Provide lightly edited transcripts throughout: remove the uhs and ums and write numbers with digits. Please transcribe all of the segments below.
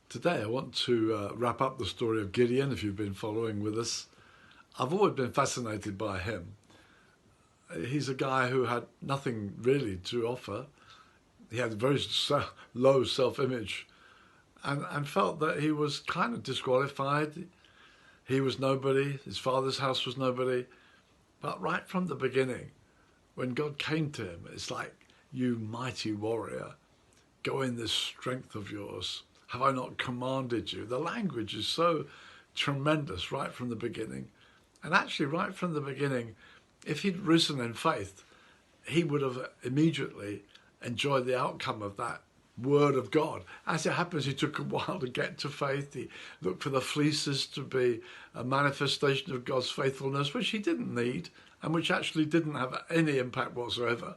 Today I want to wrap up the story of Gideon, if you've been following with us. I've always been fascinated by him. He's a guy who had nothing really to offer. He had a very low self-image and felt that he was kind of disqualified. He was nobody, his father's house was nobody. But right from the beginning, when God came to him, it's like, "You mighty warrior, go in this strength of yours. Have I not commanded you?" The language is so tremendous right from the beginning. And actually right from the beginning, if he'd risen in faith, he would have immediately enjoyed the outcome of that word of God. As it happens, he took a while to get to faith. He looked for the fleeces to be a manifestation of God's faithfulness, which he didn't need and which actually didn't have any impact whatsoever.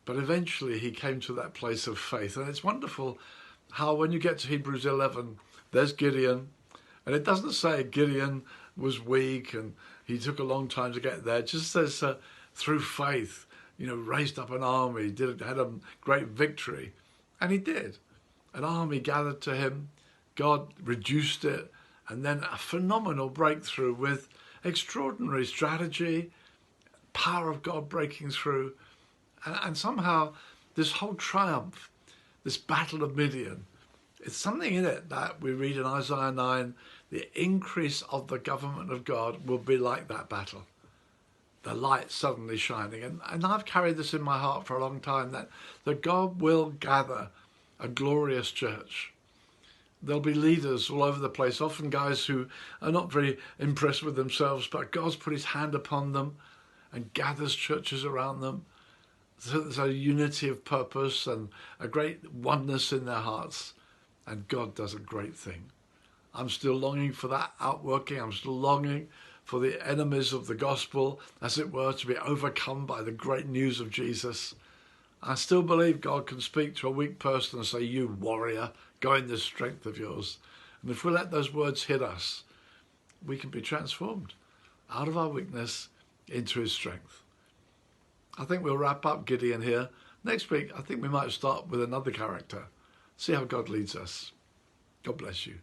But eventually he came to that place of faith. And it's wonderful how when you get to Hebrews 11, there's Gideon. And it doesn't say Gideon was weak and he took a long time to get there. It just says through faith, raised up an army, had a great victory. And he did. An army gathered to him. God reduced it. And then a phenomenal breakthrough with extraordinary strategy, power of God breaking through. And somehow this whole triumph, this battle of Midian, it's something in it that we read in Isaiah 9, the increase of the government of God will be like that battle. The light suddenly shining. And I've carried this in my heart for a long time, that God will gather a glorious church. There'll be leaders all over the place, often guys who are not very impressed with themselves, but God's put his hand upon them and gathers churches around them. So there's a unity of purpose and a great oneness in their hearts. And God does a great thing. I'm still longing for that outworking. I'm still longing for the enemies of the gospel, as it were, to be overcome by the great news of Jesus. I still believe God can speak to a weak person and say, "You warrior, go in this strength of yours." And if we let those words hit us, we can be transformed out of our weakness into his strength. I think we'll wrap up Gideon here. Next week, I think we might start with another character. See how God leads us. God bless you.